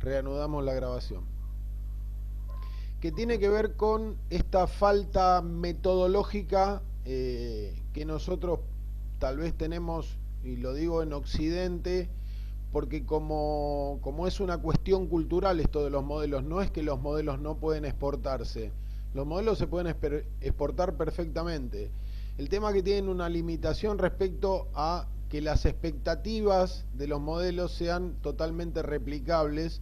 Reanudamos la grabación. Que tiene que ver con esta falta metodológica que nosotros tal vez tenemos, y lo digo en Occidente, porque como es una cuestión cultural esto de los modelos, no es que los modelos no pueden exportarse, los modelos se pueden exportar perfectamente. El tema es que tienen una limitación respecto a que las expectativas de los modelos sean totalmente replicables.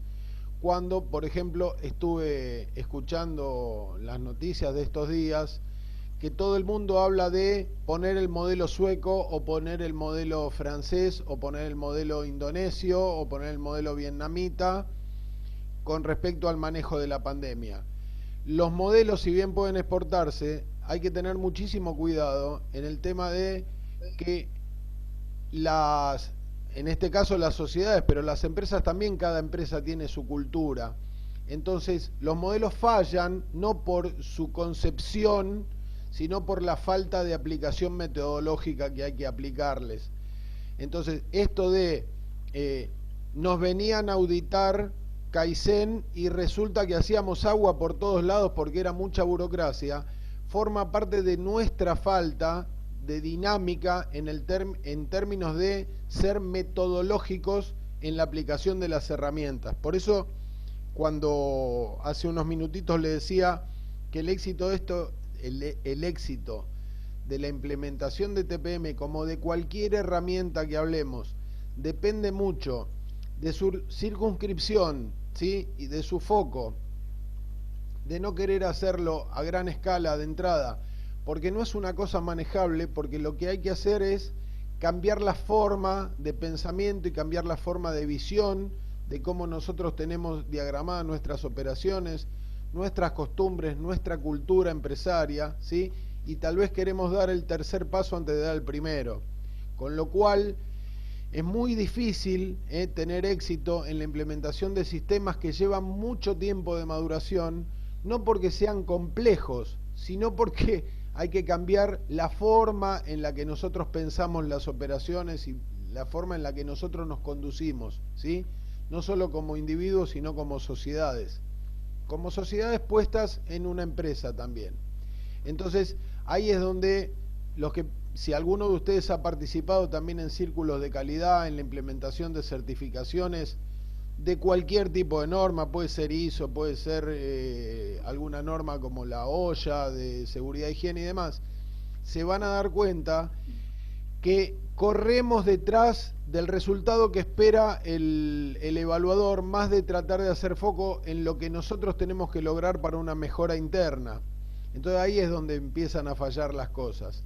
Cuando, por ejemplo, estuve escuchando las noticias de estos días, que todo el mundo habla de poner el modelo sueco, o poner el modelo francés, o poner el modelo indonesio, o poner el modelo vietnamita, con respecto al manejo de la pandemia. Los modelos, si bien pueden exportarse, hay que tener muchísimo cuidado en el tema de que en este caso las sociedades, pero las empresas también, cada empresa tiene su cultura. Entonces, los modelos fallan no por su concepción, sino por la falta de aplicación metodológica que hay que aplicarles. Entonces, esto de nos venían a auditar Kaizen y resulta que hacíamos agua por todos lados porque era mucha burocracia, forma parte de nuestra falta de dinámica en términos de ser metodológicos en la aplicación de las herramientas. Por eso, cuando hace unos minutitos le decía que el éxito de esto, el éxito de la implementación de TPM, como de cualquier herramienta que hablemos, depende mucho de su circunscripción, ¿sí? Y de su foco, de no querer hacerlo a gran escala de entrada, porque no es una cosa manejable, porque lo que hay que hacer es cambiar la forma de pensamiento y cambiar la forma de visión de cómo nosotros tenemos diagramadas nuestras operaciones, nuestras costumbres, nuestra cultura empresaria, ¿sí? Y tal vez queremos dar el tercer paso antes de dar el primero. Con lo cual es muy difícil tener éxito en la implementación de sistemas que llevan mucho tiempo de maduración, no porque sean complejos, sino porque hay que cambiar la forma en la que nosotros pensamos las operaciones y la forma en la que nosotros nos conducimos, ¿sí? No solo como individuos, sino como sociedades puestas en una empresa también. Entonces, ahí es donde si alguno de ustedes ha participado también en círculos de calidad, en la implementación de certificaciones de cualquier tipo de norma, puede ser ISO, puede ser alguna norma como la OSHA de seguridad, higiene y demás, se van a dar cuenta que corremos detrás del resultado que espera el evaluador, más de tratar de hacer foco en lo que nosotros tenemos que lograr para una mejora interna. Entonces ahí es donde empiezan a fallar las cosas.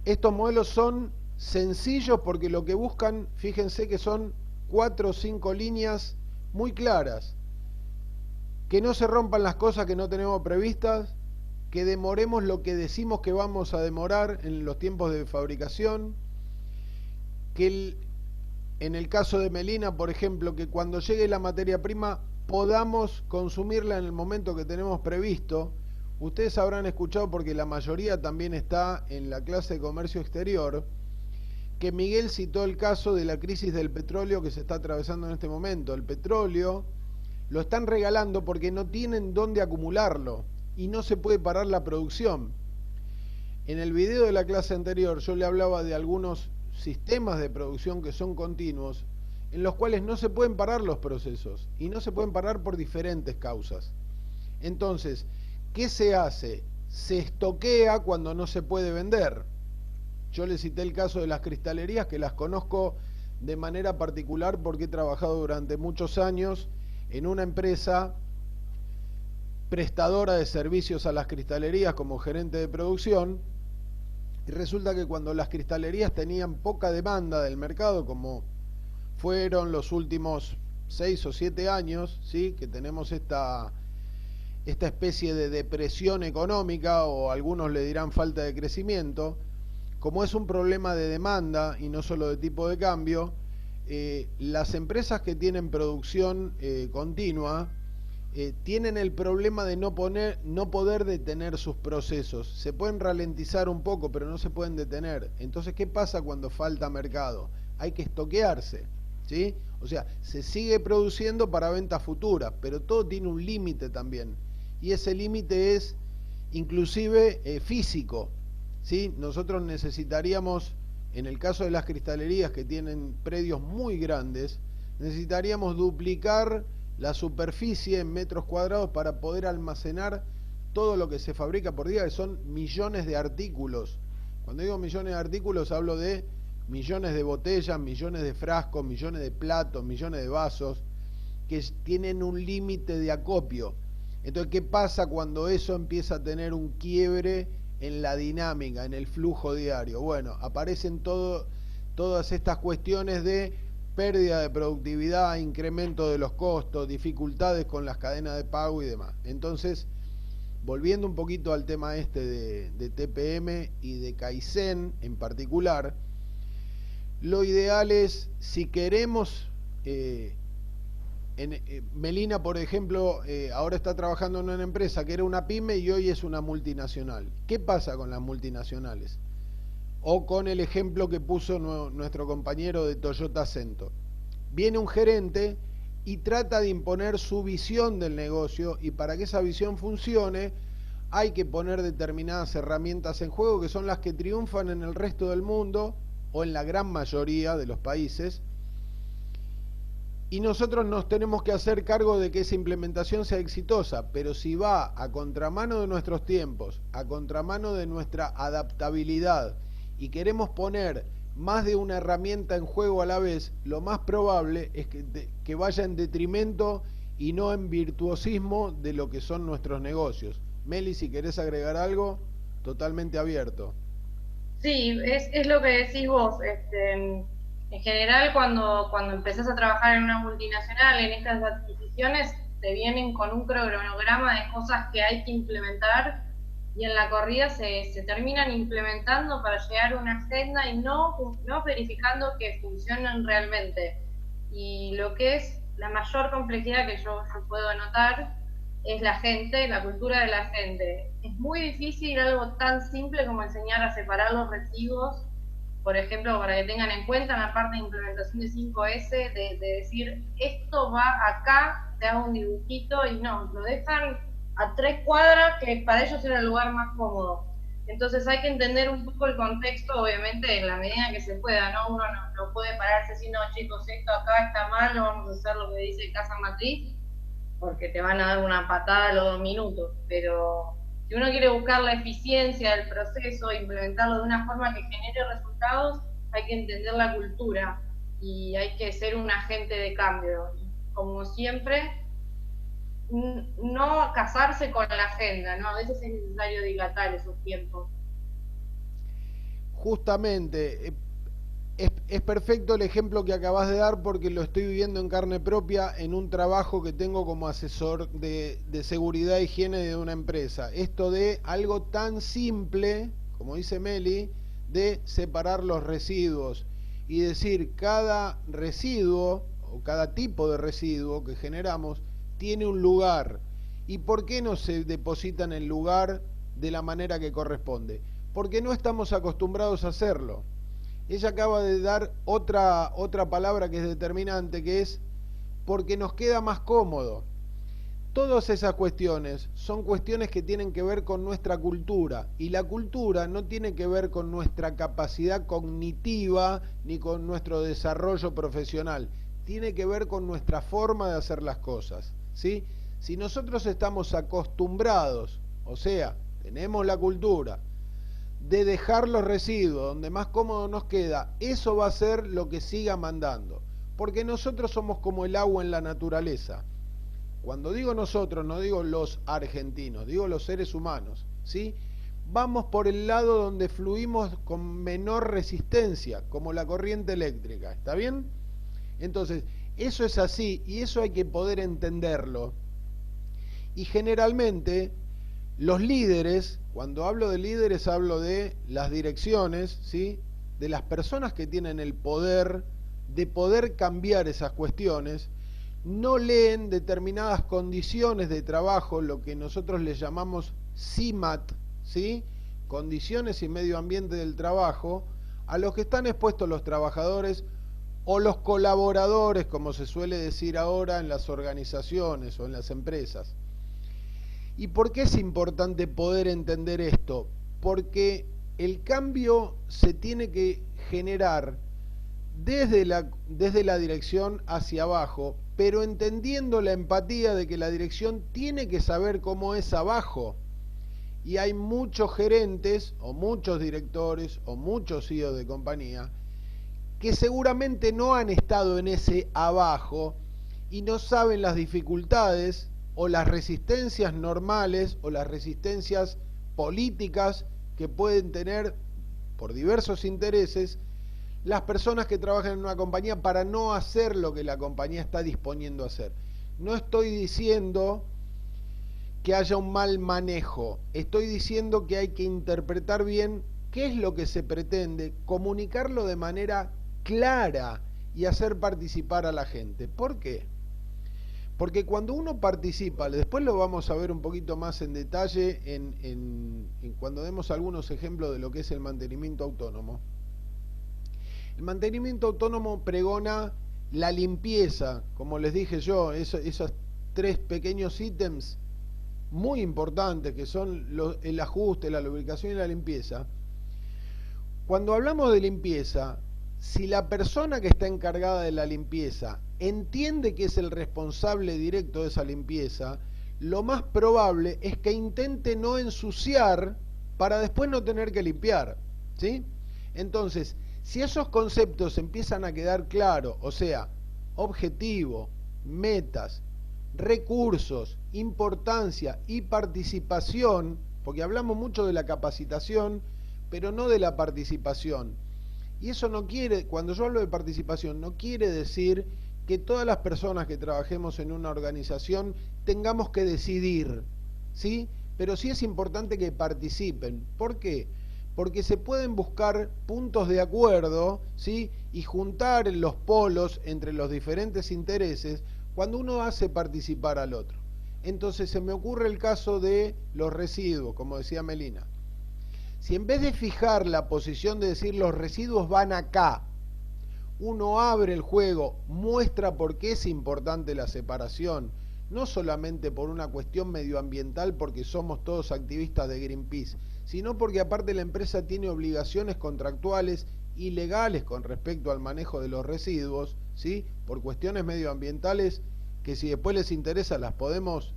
Estos modelos son sencillos porque lo que buscan, fíjense que son 4 o 5 líneas muy claras. Que no se rompan las cosas que no tenemos previstas, que demoremos lo que decimos que vamos a demorar en los tiempos de fabricación, que en el caso de Melina, por ejemplo, que cuando llegue la materia prima podamos consumirla en el momento que tenemos previsto. Ustedes habrán escuchado, porque la mayoría también está en la clase de comercio exterior, que Miguel citó el caso de la crisis del petróleo que se está atravesando en este momento. El petróleo lo están regalando porque no tienen dónde acumularlo y no se puede parar la producción. En el video de la clase anterior yo le hablaba de algunos sistemas de producción que son continuos, en los cuales no se pueden parar los procesos, y no se pueden parar por diferentes causas. Entonces, ¿qué se hace? Se estoquea cuando no se puede vender. Yo le cité el caso de las cristalerías, que las conozco de manera particular porque he trabajado durante muchos años en una empresa prestadora de servicios a las cristalerías como gerente de producción, y resulta que cuando las cristalerías tenían poca demanda del mercado, como fueron los últimos 6 o 7 años, ¿sí? Que tenemos esta especie de depresión económica, o algunos le dirán falta de crecimiento, como es un problema de demanda y no solo de tipo de cambio, las empresas que tienen producción continua tienen el problema de no poder detener sus procesos. Se pueden ralentizar un poco, pero no se pueden detener. Entonces, ¿qué pasa cuando falta mercado? Hay que estoquearse. ¿sí? O sea, se sigue produciendo para ventas futuras, pero todo tiene un límite también. Y ese límite es inclusive físico, ¿sí? Nosotros necesitaríamos, en el caso de las cristalerías que tienen predios muy grandes, necesitaríamos duplicar la superficie en metros cuadrados para poder almacenar todo lo que se fabrica por día, que son millones de artículos. Cuando digo millones de artículos hablo de millones de botellas, millones de frascos, millones de platos, millones de vasos, que tienen un límite de acopio. Entonces, ¿qué pasa cuando eso empieza a tener un quiebre en la dinámica, en el flujo diario? Bueno, aparecen todas estas cuestiones de pérdida de productividad, incremento de los costos, dificultades con las cadenas de pago y demás. Entonces, volviendo un poquito al tema de TPM y de Kaizen en particular, lo ideal es, si queremos... Melina, por ejemplo, ahora está trabajando en una empresa que era una pyme y hoy es una multinacional. ¿Qué pasa con las multinacionales? O con el ejemplo que puso nuestro compañero de Toyota Cento. Viene un gerente y trata de imponer su visión del negocio, y para que esa visión funcione hay que poner determinadas herramientas en juego que son las que triunfan en el resto del mundo o en la gran mayoría de los países. Y nosotros nos tenemos que hacer cargo de que esa implementación sea exitosa, pero si va a contramano de nuestros tiempos, a contramano de nuestra adaptabilidad, y queremos poner más de una herramienta en juego a la vez, lo más probable es que vaya en detrimento y no en virtuosismo de lo que son nuestros negocios. Meli, si querés agregar algo, totalmente abierto. Sí, es lo que decís vos. En general, cuando empezás a trabajar en una multinacional, en estas adquisiciones, te vienen con un cronograma de cosas que hay que implementar y en la corrida se terminan implementando para llegar a una agenda y no verificando que funcionen realmente. Y lo que es la mayor complejidad que yo puedo notar es la gente, la cultura de la gente. Es muy difícil algo tan simple como enseñar a separar los residuos, por ejemplo, para que tengan en cuenta en la parte de implementación de 5S, de decir, esto va acá, te hago un dibujito, y no, lo dejan a 3 cuadras, que para ellos era el lugar más cómodo. Entonces hay que entender un poco el contexto, obviamente, en la medida que se pueda, ¿no? Uno no puede pararse así, no, chicos, esto acá está mal, no vamos a hacer lo que dice Casa Matriz, porque te van a dar una patada a los 2 minutos, pero si uno quiere buscar la eficiencia del proceso, implementarlo de una forma que genere resultados, hay que entender la cultura y hay que ser un agente de cambio. Y como siempre, no casarse con la agenda, ¿no? A veces es necesario dilatar esos tiempos. Justamente, es perfecto el ejemplo que acabas de dar porque lo estoy viviendo en carne propia en un trabajo que tengo como asesor de seguridad e higiene de una empresa. Esto de algo tan simple, como dice Meli, de separar los residuos y decir cada residuo o cada tipo de residuo que generamos tiene un lugar. ¿Y por qué no se deposita en el lugar de la manera que corresponde? Porque no estamos acostumbrados a hacerlo. Ella acaba de dar otra palabra que es determinante, que es porque nos queda más cómodo. Todas esas cuestiones son cuestiones que tienen que ver con nuestra cultura, y la cultura no tiene que ver con nuestra capacidad cognitiva ni con nuestro desarrollo profesional, tiene que ver con nuestra forma de hacer las cosas, ¿sí? Si nosotros estamos acostumbrados, o sea, tenemos la cultura de dejar los residuos donde más cómodo nos queda, eso va a ser lo que siga mandando, porque nosotros somos como el agua en la naturaleza. Cuando digo nosotros, no digo los argentinos, digo los seres humanos, ¿sí? Vamos por el lado donde fluimos con menor resistencia, como la corriente eléctrica, ¿está bien? Entonces, eso es así y eso hay que poder entenderlo. Y generalmente los líderes, cuando hablo de líderes hablo de las direcciones, ¿sí? De las personas que tienen el poder de poder cambiar esas cuestiones, no leen determinadas condiciones de trabajo, lo que nosotros les llamamos CIMAT, ¿sí? Condiciones y medio ambiente del trabajo, a los que están expuestos los trabajadores o los colaboradores, como se suele decir ahora en las organizaciones o en las empresas. ¿Y por qué es importante poder entender esto? Porque el cambio se tiene que generar desde la dirección hacia abajo, pero entendiendo la empatía de que la dirección tiene que saber cómo es abajo. Y hay muchos gerentes, o muchos directores, o muchos CEOs de compañía, que seguramente no han estado en ese abajo y no saben las dificultades o las resistencias normales o las resistencias políticas que pueden tener por diversos intereses las personas que trabajan en una compañía para no hacer lo que la compañía está disponiendo a hacer. No estoy diciendo que haya un mal manejo, estoy diciendo que hay que interpretar bien qué es lo que se pretende, comunicarlo de manera clara y hacer participar a la gente. ¿Por qué? Porque cuando uno participa, después lo vamos a ver un poquito más en detalle cuando demos algunos ejemplos de lo que es el mantenimiento autónomo. El mantenimiento autónomo pregona la limpieza, como les dije yo, esos tres pequeños ítems muy importantes que son el ajuste, la lubricación y la limpieza. Cuando hablamos de limpieza, si la persona que está encargada de la limpieza entiende que es el responsable directo de esa limpieza, lo más probable es que intente no ensuciar para después no tener que limpiar, ¿sí? Entonces, si esos conceptos empiezan a quedar claros, o sea, objetivo, metas, recursos, importancia y participación, porque hablamos mucho de la capacitación, pero no de la participación. Y eso no quiere, cuando yo hablo de participación, no quiere decir que todas las personas que trabajemos en una organización tengamos que decidir, ¿sí? Pero sí es importante que participen. ¿Por qué? Porque se pueden buscar puntos de acuerdo, ¿sí? Y juntar los polos entre los diferentes intereses cuando uno hace participar al otro. Entonces se me ocurre el caso de los residuos, como decía Melina. Si en vez de fijar la posición de decir los residuos van acá, uno abre el juego, muestra por qué es importante la separación, no solamente por una cuestión medioambiental porque somos todos activistas de Greenpeace, sino porque aparte la empresa tiene obligaciones contractuales y legales con respecto al manejo de los residuos, ¿sí? Por cuestiones medioambientales que si después les interesa las podemos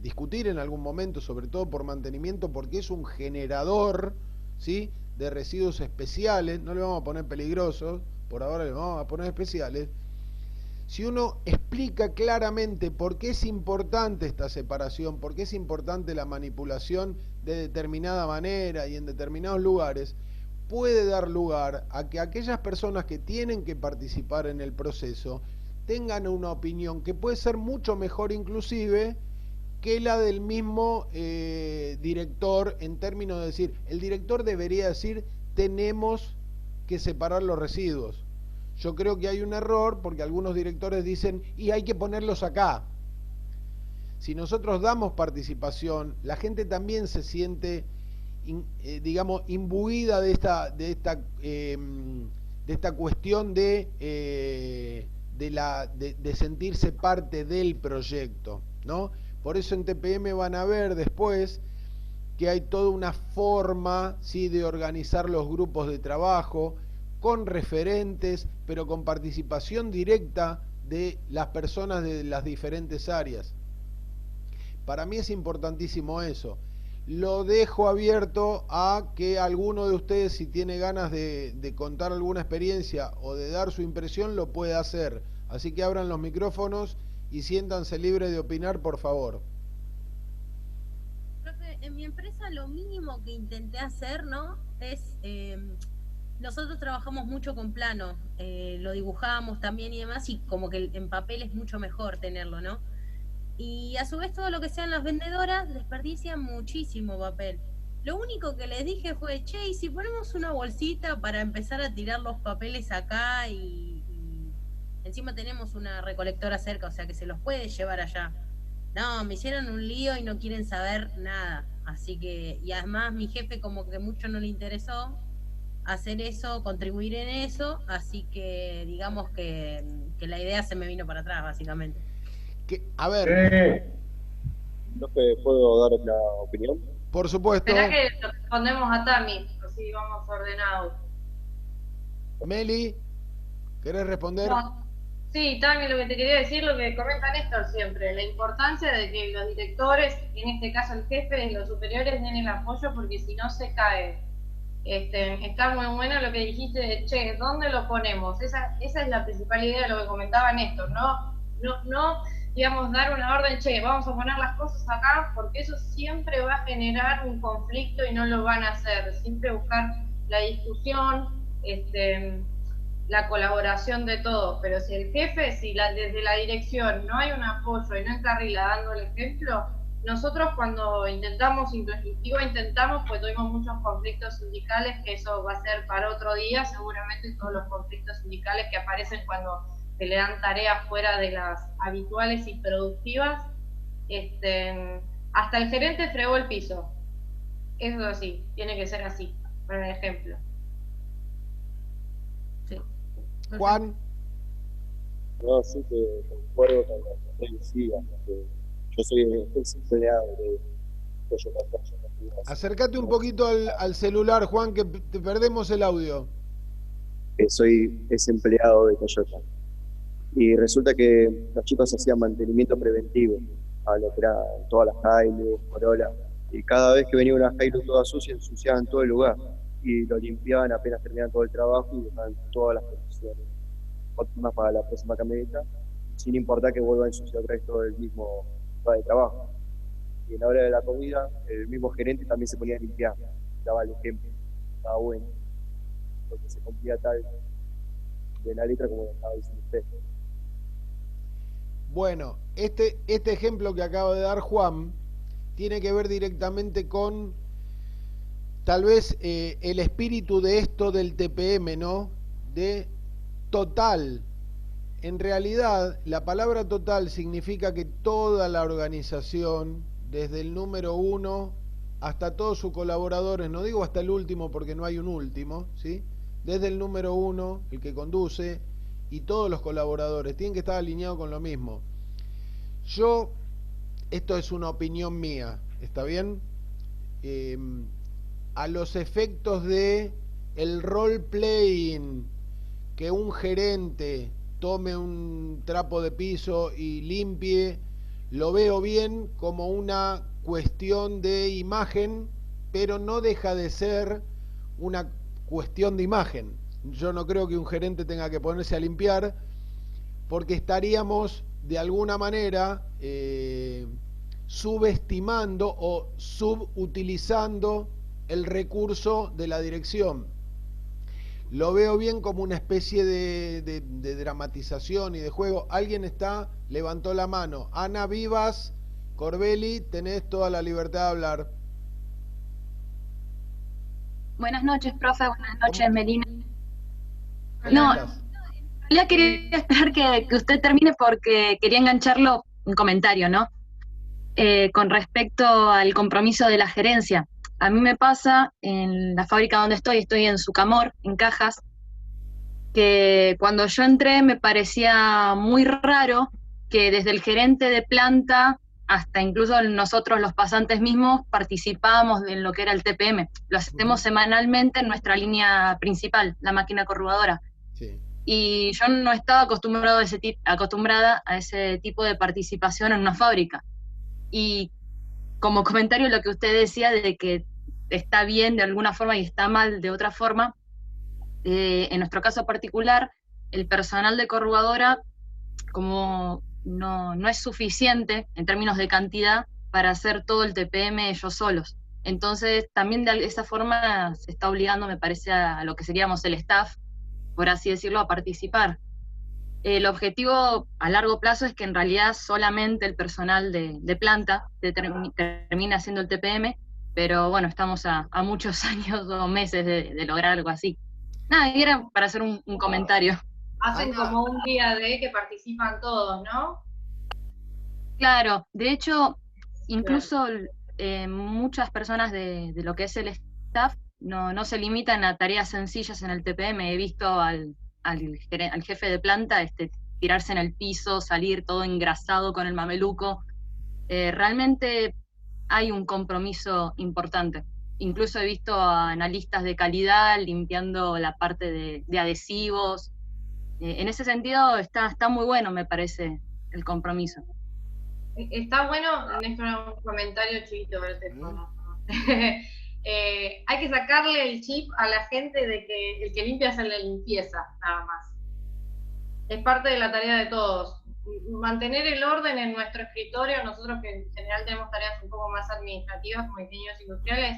discutir en algún momento, sobre todo por mantenimiento, porque es un generador, ¿sí?, de residuos especiales. No le vamos a poner peligrosos, por ahora le vamos a poner especiales. Si uno explica claramente por qué es importante esta separación, por qué es importante la manipulación de determinada manera y en determinados lugares, puede dar lugar a que aquellas personas que tienen que participar en el proceso tengan una opinión que puede ser mucho mejor inclusive que la del mismo director, en términos de decir, el director debería decir, tenemos que separar los residuos. Yo creo que hay un error porque algunos directores dicen, y hay que ponerlos acá. Si nosotros damos participación, la gente también se siente, digamos, imbuida de esta cuestión de sentirse parte del proyecto, ¿no? Por eso en TPM van a ver después que hay toda una forma, ¿sí?, de organizar los grupos de trabajo con referentes, pero con participación directa de las personas de las diferentes áreas. Para mí es importantísimo eso. Lo dejo abierto a que alguno de ustedes, si tiene ganas de contar alguna experiencia o de dar su impresión, lo pueda hacer. Así que abran los micrófonos y siéntanse libres de opinar, por favor. Profe, en mi empresa lo mínimo que intenté hacer, ¿no?, es... nosotros trabajamos mucho con plano, lo dibujamos también y demás, y como que en papel es mucho mejor tenerlo, ¿no? Y a su vez todo lo que sean las vendedoras desperdician muchísimo papel. Lo único que les dije fue, che, ¿y si ponemos una bolsita para empezar a tirar los papeles acá y encima tenemos una recolectora cerca, o sea que se los puede llevar allá? No, me hicieron un lío y no quieren saber nada. Así que, y además mi jefe como que mucho no le interesó. hacer eso, contribuir en eso, así que digamos que la idea se me vino para atrás, básicamente. A ver, ¿No que puedo dar la opinión? por supuesto, Esperá que lo respondemos a Tami, así vamos ordenados. Meli, ¿querés responder? No. Sí, Tami, lo que te quería decir, lo que comenta Néstor siempre, la importancia de que los directores, en este caso el jefe y los superiores, den el apoyo, porque si no se cae. Está muy bueno lo que dijiste de, che, ¿dónde lo ponemos? Esa es la principal idea de lo que comentaba Néstor, no, digamos, dar una orden, che, vamos a poner las cosas acá, porque eso siempre va a generar un conflicto y no lo van a hacer. Siempre buscar la discusión, la colaboración de todos, pero si el jefe, desde la dirección no hay un apoyo y no encarrila dando el ejemplo, nosotros cuando intentamos, pues tuvimos muchos conflictos sindicales, que eso va a ser para otro día, seguramente todos los conflictos sindicales que aparecen cuando se le dan tareas fuera de las habituales y productivas, hasta el gerente fregó el piso, eso es así, tiene que ser así, por ejemplo. Sí. Juan, No, sí que concuerdo con lo que usted decía, que yo soy empleado de Toyota. acércate un poquito al celular, Juan, que te perdemos el audio. Soy empleado de Toyota. Y resulta que los chicos hacían mantenimiento preventivo a lo que era todas las Hilux, Corolla. Y cada vez que venía una Hilux toda sucia, ensuciaban todo el lugar. Y lo limpiaban apenas terminaban todo el trabajo y dejaban todas las condiciones óptimas para la próxima camioneta, sin importar que vuelva a ensuciar otra vez todo el mismo lugar de trabajo. Y en la hora de la comida, el mismo gerente también se ponía a limpiar, daba el ejemplo, estaba bueno, porque se cumplía tal de la letra como lo estaba diciendo usted. Bueno, este ejemplo que acaba de dar Juan tiene que ver directamente con tal vez el espíritu de esto del TPM, ¿no? De total. En realidad, la palabra total significa que toda la organización, desde el número 1 hasta todos sus colaboradores, no digo hasta el último porque no hay un último, ¿sí? Desde el número 1, el que conduce, y todos los colaboradores tienen que estar alineados con lo mismo. Esto es una opinión mía, ¿está bien? A los efectos de el role playing, que un gerente tome un trapo de piso y limpie, lo veo bien como una cuestión de imagen, pero no deja de ser una cuestión de imagen. Yo no creo que un gerente tenga que ponerse a limpiar, porque estaríamos de alguna manera subestimando o subutilizando el recurso de la dirección. Lo veo bien como una especie de dramatización y de juego. Alguien levantó la mano. Ana Vivas, Corbelli, tenés toda la libertad de hablar. Buenas noches, profe. Buenas noches, Melina. No, en realidad quería esperar que usted termine porque quería engancharlo un comentario, ¿no? Con respecto al compromiso de la gerencia. A mí me pasa en la fábrica donde estoy en Sucamor, en Cajas, que cuando yo entré me parecía muy raro que desde el gerente de planta hasta incluso nosotros los pasantes mismos participábamos en lo que era el TPM. Lo hacemos semanalmente en nuestra línea principal, la máquina corrugadora. Sí. Y yo no estaba acostumbrada a ese tipo de participación en una fábrica. Y como comentario lo que usted decía de que está bien de alguna forma y está mal de otra forma, en nuestro caso particular, el personal de corrugadora como no es suficiente en términos de cantidad para hacer todo el TPM ellos solos. Entonces también de esa forma se está obligando, me parece, a lo que seríamos el staff, por así decirlo, a participar. El objetivo a largo plazo es que en realidad solamente el personal de planta termine haciendo el TPM, pero bueno, estamos a muchos años o meses de lograr algo así. Nada, y era para hacer un comentario. Hacen como un día de que participan todos, ¿no? Claro, de hecho, incluso muchas personas de lo que es el staff no se limitan a tareas sencillas en el TPM. He visto al jefe de planta tirarse en el piso, salir todo engrasado con el mameluco. Realmente hay un compromiso importante. Incluso he visto a analistas de calidad limpiando la parte de adhesivos. En ese sentido está muy bueno, me parece, el compromiso. Está bueno, Néstor, un comentario chiquito, hay que sacarle el chip a la gente de que el que limpia es la limpieza, nada más. Es parte de la tarea de todos. Mantener el orden en nuestro escritorio, nosotros que en general tenemos tareas un poco más administrativas como ingenieros industriales,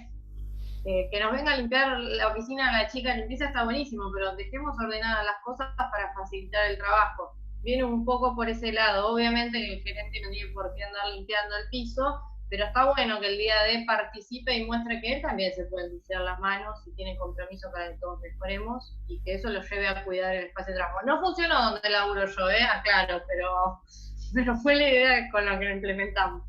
que nos venga a limpiar la oficina la chica de limpieza está buenísimo, pero dejemos ordenadas las cosas para facilitar el trabajo. Viene un poco por ese lado. Obviamente que el gerente no tiene por qué andar limpiando el piso, pero está bueno que el día de participe y muestre que él también se puede ensuciar las manos y tiene compromiso para que todos mejoremos y que eso lo lleve a cuidar el espacio de trabajo. No funcionó donde laburo yo, aclaro, pero fue la idea con la que lo implementamos.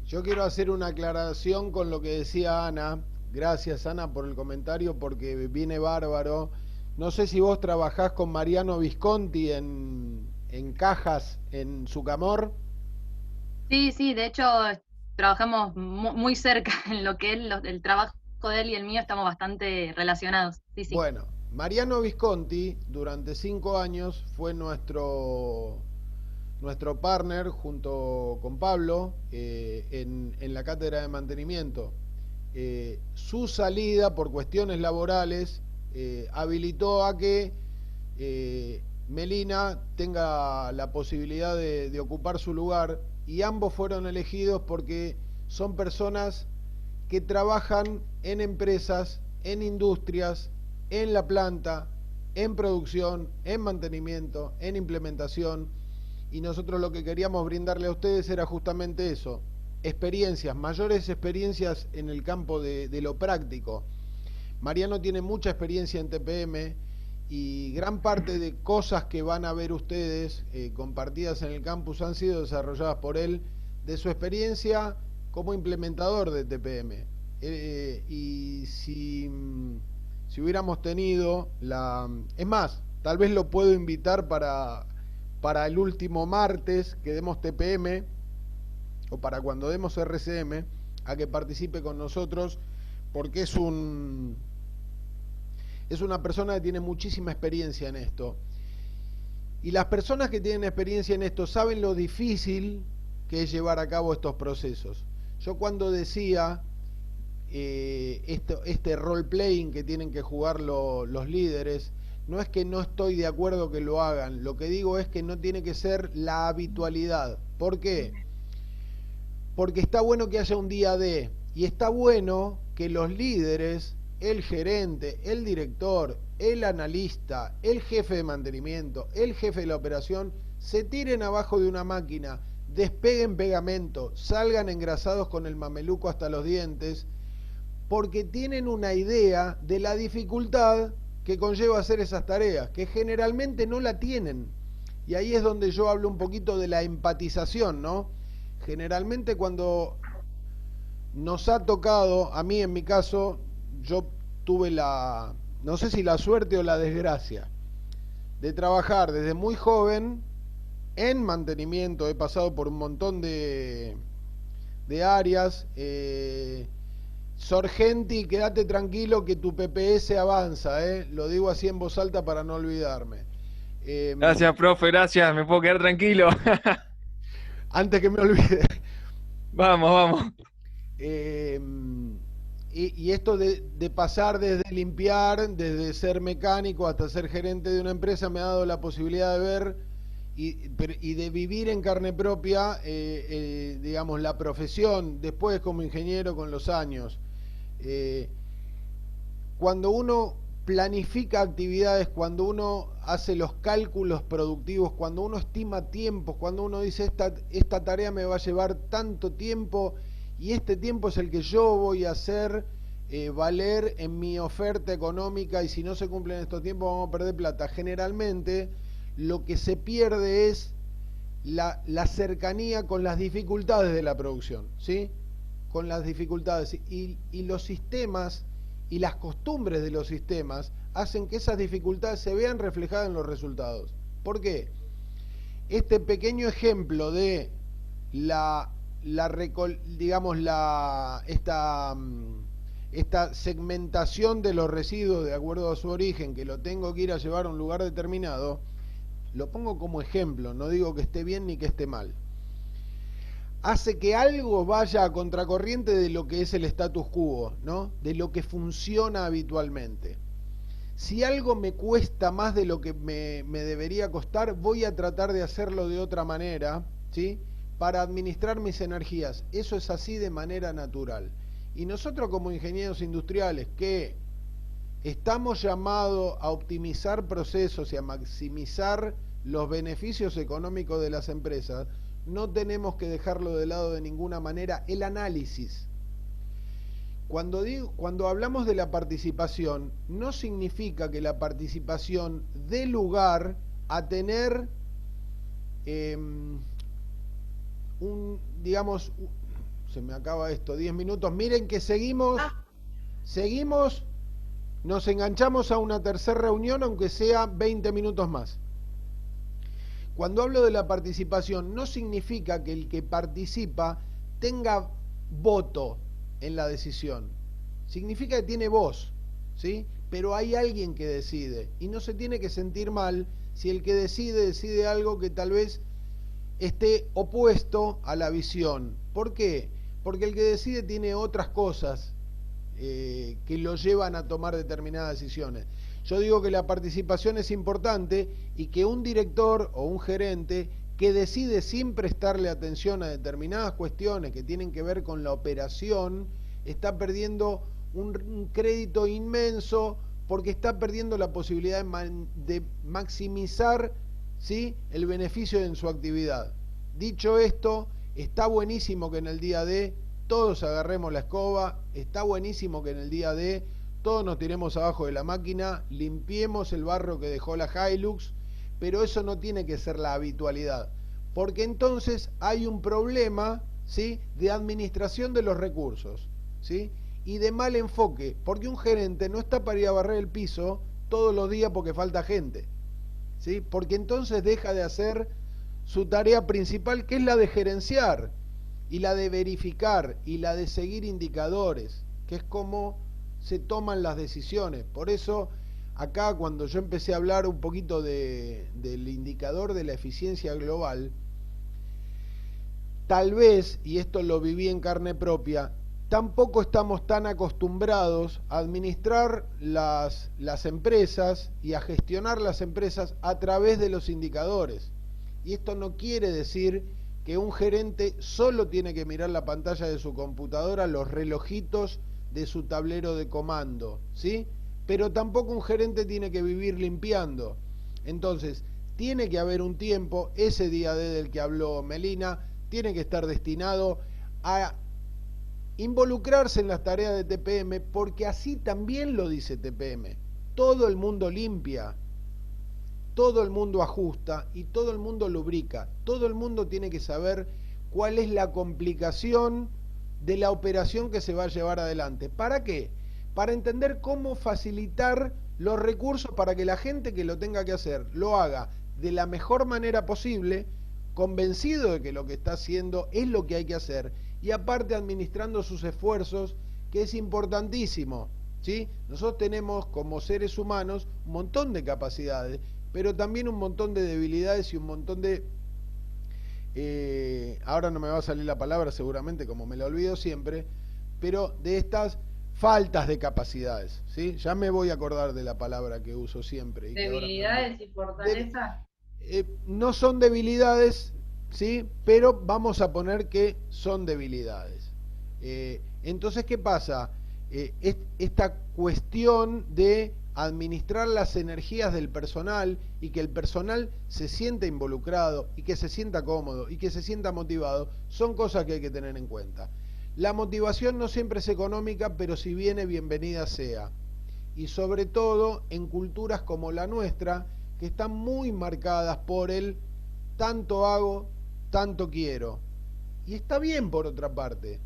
Yo quiero hacer una aclaración con lo que decía Ana. Gracias, Ana, por el comentario, porque viene bárbaro. No sé si vos trabajás con Mariano Visconti en cajas en Sucamor. Sí, de hecho trabajamos muy cerca en lo que es el trabajo de él y el mío, estamos bastante relacionados. Sí. Bueno, Mariano Visconti durante 5 años fue nuestro partner junto con Pablo en la cátedra de mantenimiento. Su salida por cuestiones laborales habilitó a que Melina tenga la posibilidad de ocupar su lugar, y ambos fueron elegidos porque son personas que trabajan en empresas, en industrias, en la planta, en producción, en mantenimiento, en implementación, y nosotros lo que queríamos brindarle a ustedes era justamente eso, experiencias, mayores experiencias en el campo de lo práctico. Mariano tiene mucha experiencia en TPM y gran parte de cosas que van a ver ustedes compartidas en el campus han sido desarrolladas por él, de su experiencia como implementador de TPM. Y si hubiéramos tenido es más, tal vez lo puedo invitar para el último martes que demos TPM, o para cuando demos RCM, a que participe con nosotros, porque es una persona que tiene muchísima experiencia en esto. Y las personas que tienen experiencia en esto saben lo difícil que es llevar a cabo estos procesos. Yo cuando decía este role-playing que tienen que jugar los líderes, no es que no estoy de acuerdo que lo hagan, lo que digo es que no tiene que ser la habitualidad. ¿Por qué? Porque está bueno que haya un día de, y está bueno que los líderes, el gerente, el director, el analista, el jefe de mantenimiento, el jefe de la operación, se tiren abajo de una máquina, despeguen pegamento, salgan engrasados con el mameluco hasta los dientes, porque tienen una idea de la dificultad que conlleva hacer esas tareas, que generalmente no la tienen. Y ahí es donde yo hablo un poquito de la empatización, ¿no? Generalmente cuando nos ha tocado, a mí en mi caso, yo tuve no sé si la suerte o la desgracia, de trabajar desde muy joven en mantenimiento. He pasado por un montón de áreas. Sorgenti, quédate tranquilo que tu PPS avanza, lo digo así en voz alta para no olvidarme. Gracias, profe, gracias, me puedo quedar tranquilo. Antes que me olvide. Vamos. Y esto de pasar desde limpiar, desde ser mecánico hasta ser gerente de una empresa, me ha dado la posibilidad de ver y de vivir en carne propia, digamos, la profesión, después como ingeniero con los años. Cuando uno planifica actividades, cuando uno hace los cálculos productivos, cuando uno estima tiempos, cuando uno dice esta tarea me va a llevar tanto tiempo y este tiempo es el que yo voy a hacer valer en mi oferta económica, y si no se cumplen estos tiempos vamos a perder plata. Generalmente lo que se pierde es la cercanía con las dificultades de la producción, ¿sí? Con las dificultades y los sistemas y las costumbres de los sistemas hacen que esas dificultades se vean reflejadas en los resultados. ¿Por qué? Este pequeño ejemplo de esta segmentación de los residuos de acuerdo a su origen, que lo tengo que ir a llevar a un lugar determinado, lo pongo como ejemplo, no digo que esté bien ni que esté mal. Hace que algo vaya a contracorriente de lo que es el status quo, ¿no? De lo que funciona habitualmente. Si algo me cuesta más de lo que me debería costar, voy a tratar de hacerlo de otra manera, ¿sí? Para administrar mis energías. Eso es así de manera natural. Y nosotros como ingenieros industriales que estamos llamados a optimizar procesos y a maximizar los beneficios económicos de las empresas, no tenemos que dejarlo de lado de ninguna manera el análisis. Cuando hablamos de la participación, no significa que la participación dé lugar a tener se me acaba esto, 10 minutos, miren que seguimos, nos enganchamos a una tercera reunión, aunque sea 20 minutos más. Cuando hablo de la participación, no significa que el que participa tenga voto en la decisión. Significa que tiene voz, ¿sí? Pero hay alguien que decide, y no se tiene que sentir mal si el que decide algo que tal vez esté opuesto a la visión. ¿Por qué? Porque el que decide tiene otras cosas que lo llevan a tomar determinadas decisiones. Yo digo que la participación es importante y que un director o un gerente que decide sin prestarle atención a determinadas cuestiones que tienen que ver con la operación, está perdiendo un crédito inmenso porque está perdiendo la posibilidad de maximizar, ¿sí?, el beneficio en su actividad. Dicho esto, está buenísimo que en el día D todos agarremos la escoba, está buenísimo que en el día D todos nos tiremos abajo de la máquina, limpiemos el barro que dejó la Hilux, pero eso no tiene que ser la habitualidad, porque entonces hay un problema, ¿sí?, de administración de los recursos, ¿sí?, y de mal enfoque, porque un gerente no está para ir a barrer el piso todos los días porque falta gente, ¿sí?, porque entonces deja de hacer su tarea principal, que es la de gerenciar, y la de verificar, y la de seguir indicadores, que es como se toman las decisiones. Por eso, acá cuando yo empecé a hablar un poquito del indicador de la eficiencia global, tal vez, y esto lo viví en carne propia, tampoco estamos tan acostumbrados a administrar las empresas y a gestionar las empresas a través de los indicadores. Y esto no quiere decir que un gerente solo tiene que mirar la pantalla de su computadora, los relojitos de su tablero de comando, ¿sí? Pero tampoco un gerente tiene que vivir limpiando. Entonces, tiene que haber un tiempo, ese día D del que habló Melina, tiene que estar destinado a involucrarse en las tareas de TPM, porque así también lo dice TPM. Todo el mundo limpia, todo el mundo ajusta y todo el mundo lubrica. Todo el mundo tiene que saber cuál es la complicación de la operación que se va a llevar adelante. ¿Para qué? Para entender cómo facilitar los recursos para que la gente que lo tenga que hacer lo haga de la mejor manera posible, convencido de que lo que está haciendo es lo que hay que hacer, y aparte administrando sus esfuerzos, que es importantísimo, ¿sí? Nosotros tenemos como seres humanos un montón de capacidades, pero también un montón de debilidades y un montón de... ahora no me va a salir la palabra seguramente, como me la olvido siempre, pero de estas faltas de capacidades, ¿sí? Ya me voy a acordar de la palabra que uso siempre. Y debilidades y fortalezas. No son debilidades, ¿sí?, pero vamos a poner que son debilidades. Entonces, ¿qué pasa? Esta cuestión de administrar las energías del personal y que el personal se sienta involucrado y que se sienta cómodo y que se sienta motivado, son cosas que hay que tener en cuenta. La motivación no siempre es económica, pero si viene, bienvenida sea. Y sobre todo en culturas como la nuestra, que están muy marcadas por el tanto hago, tanto quiero. Y está bien por otra parte.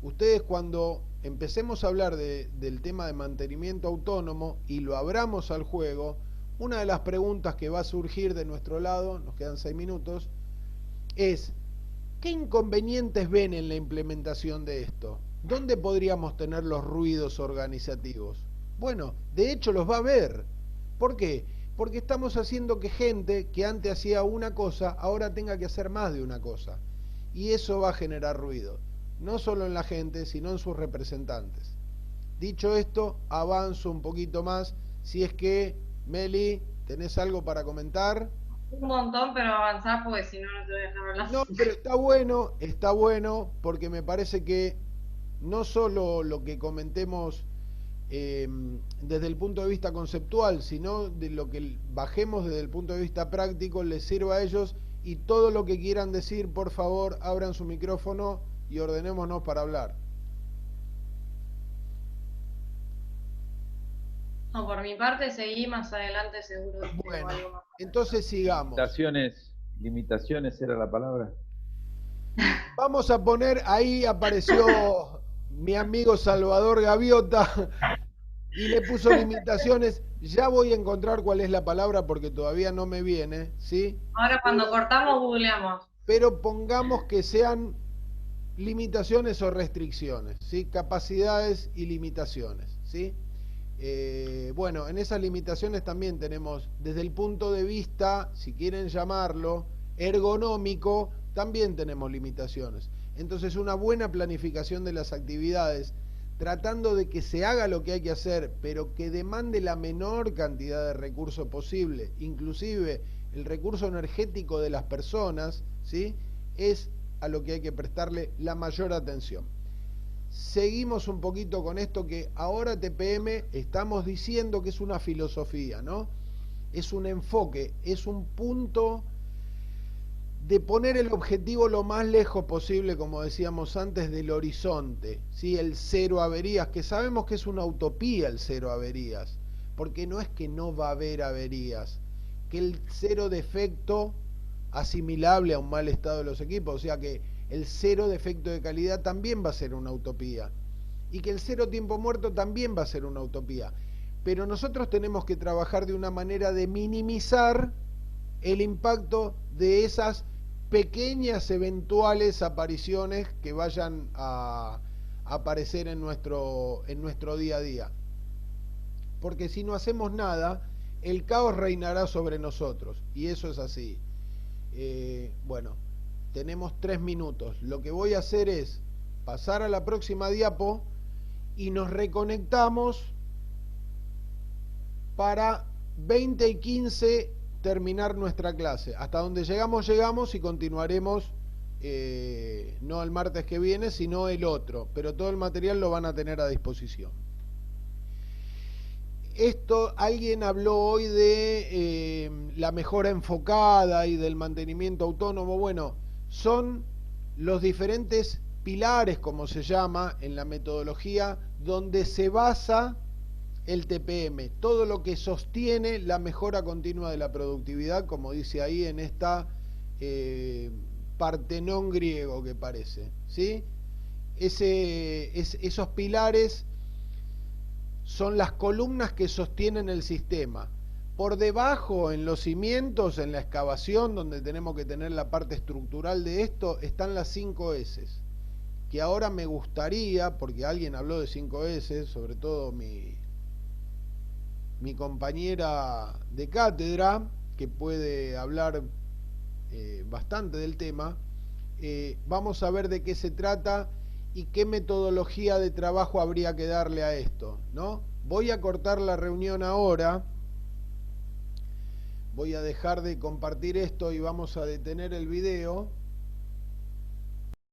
Ustedes cuando empecemos a hablar del tema de mantenimiento autónomo y lo abramos al juego, una de las preguntas que va a surgir de nuestro lado, nos quedan 6 minutos, es ¿qué inconvenientes ven en la implementación de esto? ¿Dónde podríamos tener los ruidos organizativos? Bueno, de hecho los va a haber. ¿Por qué? Porque estamos haciendo que gente que antes hacía una cosa, ahora tenga que hacer más de una cosa. Y eso va a generar ruido, no solo en la gente, sino en sus representantes. Dicho esto, avanzo un poquito más. Si es que, Meli, ¿tenés algo para comentar? Un montón, pero avanzá porque si no, no te voy a dejar hablar. No, pero está bueno, porque me parece que no solo lo que comentemos desde el punto de vista conceptual, sino de lo que bajemos desde el punto de vista práctico les sirva a ellos, y todo lo que quieran decir, por favor, abran su micrófono y ordenémonos para hablar. No, por mi parte seguí, más adelante seguro. Bueno, entonces sigamos. Limitaciones era la palabra. Vamos a poner, ahí apareció mi amigo Salvador Gaviota y le puso limitaciones. Ya voy a encontrar cuál es la palabra porque todavía no me viene, ¿sí? Ahora cuando cortamos googleamos. Pero pongamos que sean limitaciones o restricciones, ¿sí? Capacidades y limitaciones, ¿sí? Bueno, en esas limitaciones también tenemos, desde el punto de vista, si quieren llamarlo, ergonómico, también tenemos limitaciones. Entonces, una buena planificación de las actividades, tratando de que se haga lo que hay que hacer, pero que demande la menor cantidad de recursos posible, inclusive el recurso energético de las personas, ¿sí? Es a lo que hay que prestarle la mayor atención. Seguimos un poquito con esto que ahora TPM estamos diciendo que es una filosofía, ¿no? Es un enfoque, es un punto de poner el objetivo lo más lejos posible, como decíamos antes, del horizonte, ¿sí? El cero averías, que sabemos que es una utopía el cero averías, porque no es que no va a haber averías, que el cero defecto asimilable a un mal estado de los equipos, o sea que el cero defecto de calidad también va a ser una utopía, y que el cero tiempo muerto también va a ser una utopía, pero nosotros tenemos que trabajar de una manera de minimizar el impacto de esas pequeñas eventuales apariciones que vayan a aparecer en nuestro día a día, porque si no hacemos nada, el caos reinará sobre nosotros, y eso es así. Bueno, tenemos 3 minutos. Lo que voy a hacer es pasar a la próxima diapo y nos reconectamos para 20 y 15 terminar nuestra clase. Hasta donde llegamos, llegamos y continuaremos no el martes que viene, sino el otro. Pero todo el material lo van a tener a disposición. Alguien habló hoy de la mejora enfocada y del mantenimiento autónomo. Bueno, son los diferentes pilares, como se llama en la metodología, donde se basa el TPM, todo lo que sostiene la mejora continua de la productividad, como dice ahí en esta Partenón griego que parece, ¿sí? Esos pilares son las columnas que sostienen el sistema. Por debajo, en los cimientos, en la excavación, donde tenemos que tener la parte estructural de esto, están las 5 S, que ahora me gustaría, porque alguien habló de 5 S, sobre todo mi compañera de cátedra, que puede hablar bastante del tema, vamos a ver de qué se trata y qué metodología de trabajo habría que darle a esto, ¿no? Voy a cortar la reunión ahora, voy a dejar de compartir esto y vamos a detener el video.